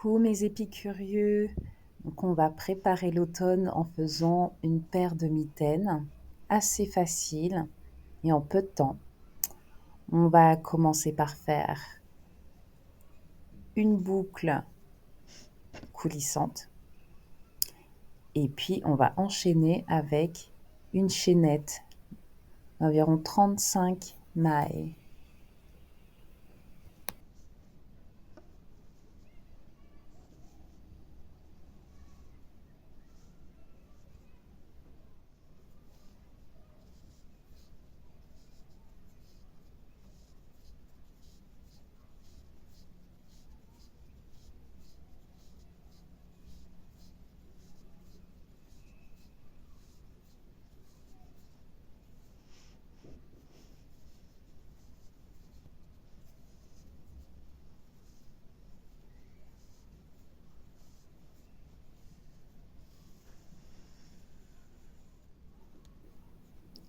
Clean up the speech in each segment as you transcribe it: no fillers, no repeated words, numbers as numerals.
Coucou mes épicurieux. Donc on va préparer l'automne en faisant une paire de mitaines assez facile et en peu de temps. On va commencer par faire une boucle coulissante et puis on va enchaîner avec une chaînette d'environ 35 mailles.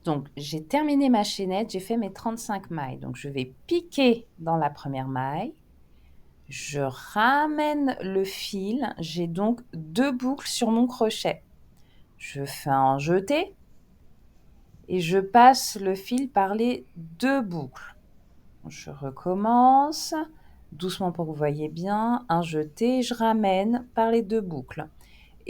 Donc j'ai terminé ma chaînette, j'ai fait mes 35 mailles. Donc je vais piquer dans la première maille. Je ramène le fil, j'ai donc 2 boucles sur mon crochet. Je fais un jeté et je passe le fil par les 2 boucles. Je recommence doucement pour que vous voyez bien, un jeté, je ramène par les 2 boucles.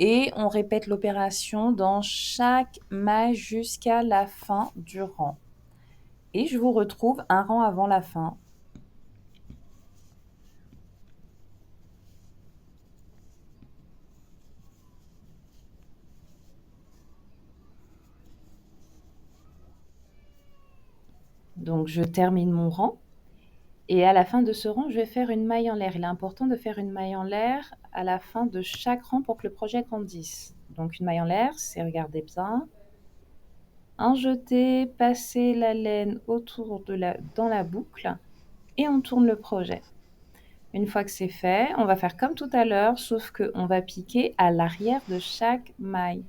Et on répète l'opération dans chaque maille jusqu'à la fin du rang. Et je vous retrouve un rang avant la fin. Donc je termine mon rang. Et à la fin de ce rang, je vais faire une maille en l'air. Il est important de faire une maille en l'air à la fin de chaque rang pour que le projet grandisse. Donc une maille en l'air, c'est, regardez bien, un jeté, passer la laine autour dans la boucle et on tourne le projet. Une fois que c'est fait, on va faire comme tout à l'heure, sauf qu'on va piquer à l'arrière de chaque maille.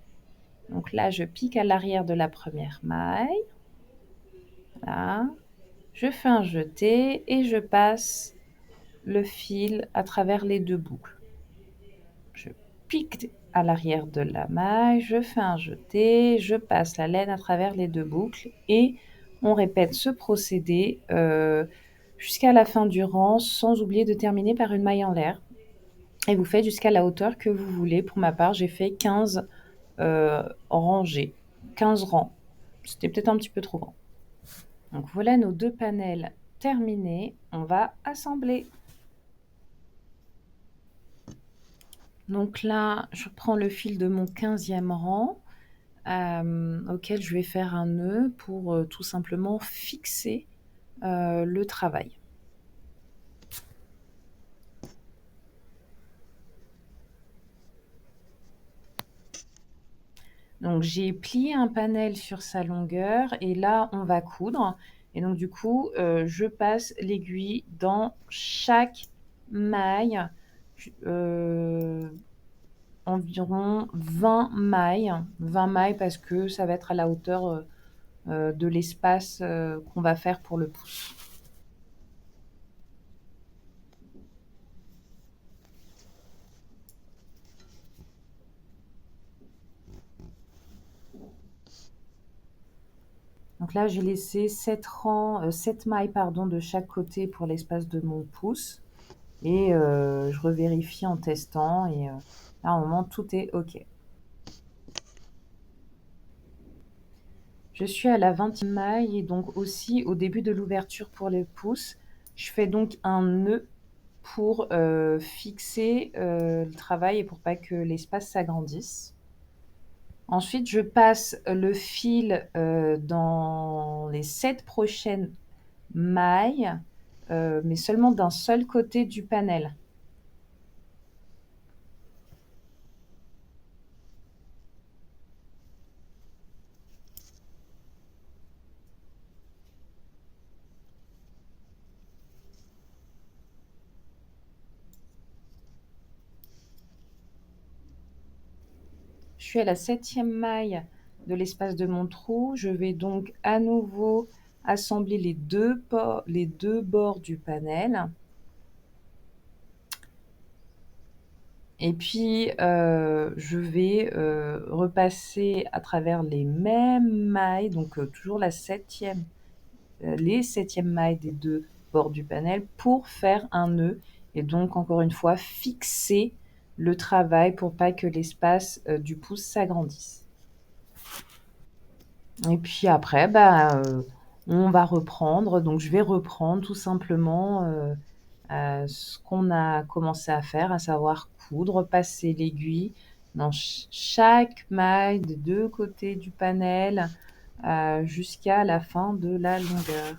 Donc là, je pique à l'arrière de la première maille. Là, je fais un jeté et je passe le fil à travers les 2 boucles. Je pique à l'arrière de la maille, je fais un jeté, je passe la laine à travers les 2 boucles et on répète ce procédé jusqu'à la fin du rang, sans oublier de terminer par une maille en l'air. Et vous faites jusqu'à la hauteur que vous voulez. Pour ma part, j'ai fait 15 rangées, 15 rangs. C'était peut-être un petit peu trop grand. Donc voilà nos 2 panels terminés. On va assembler. Donc là, je prends le fil de mon 15e rang auquel je vais faire un nœud pour tout simplement fixer le travail. Donc j'ai plié un panel sur sa longueur et là on va coudre. Et donc du coup, je passe l'aiguille dans chaque maille, environ 20 mailles. 20 mailles parce que ça va être à la hauteur de l'espace qu'on va faire pour le pouce. Donc là, j'ai laissé 7 rangs, 7 mailles pardon, de chaque côté pour l'espace de mon pouce. Et je revérifie en testant. Et là, au moment, tout est OK. Je suis à la 20e maille et donc aussi au début de l'ouverture pour les pouces. Je fais donc un nœud pour fixer le travail et pour pas que l'espace s'agrandisse. Ensuite, je passe le fil dans les 7 prochaines mailles, mais seulement d'un seul côté du panel. Je suis à la 7e maille de l'espace de mon trou. Je vais donc à nouveau assembler les deux bords du panel. Et puis, je vais, repasser à travers les mêmes mailles, donc toujours les 7e mailles des 2 bords du panel pour faire un nœud et donc encore une fois fixer le travail pour pas que l'espace, du pouce s'agrandisse. Et puis après, on va reprendre, donc je vais reprendre tout simplement, ce qu'on a commencé à faire, à savoir coudre, passer l'aiguille dans chaque maille des 2 côtés du panel, jusqu'à la fin de la longueur.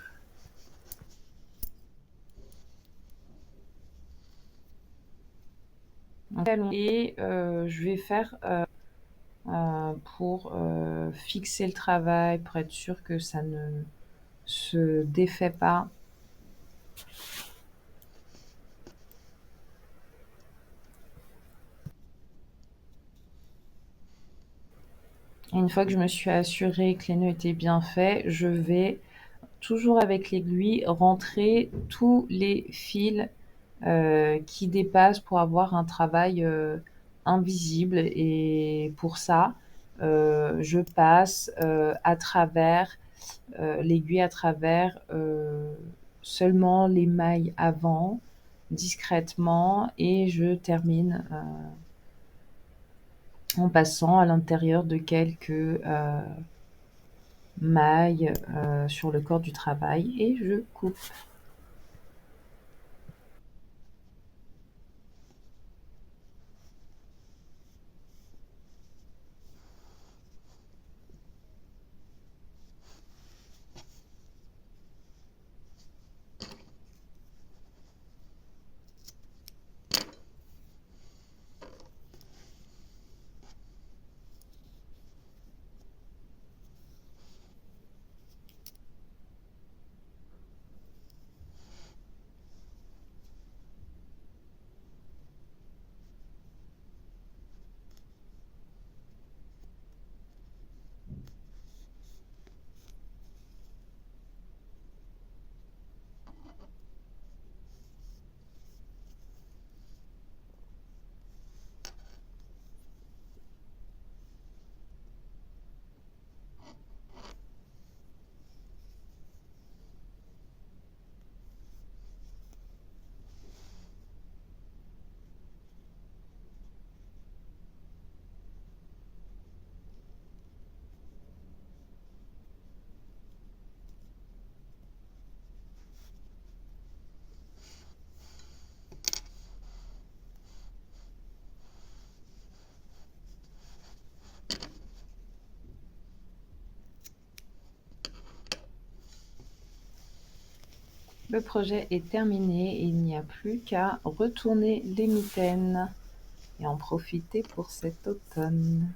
Et je vais faire, pour, fixer le travail, pour être sûr que ça ne se défait pas. Une fois que je me suis assurée que les nœuds étaient bien faits, je vais, toujours avec l'aiguille, rentrer tous les fils qui dépassent pour avoir un travail invisible. Et pour ça, je passe à travers l'aiguille, à travers seulement les mailles avant, discrètement, et je termine en passant à l'intérieur de quelques mailles sur le corps du travail et je coupe. Le projet est terminé et il n'y a plus qu'à retourner les mitaines et en profiter pour cet automne.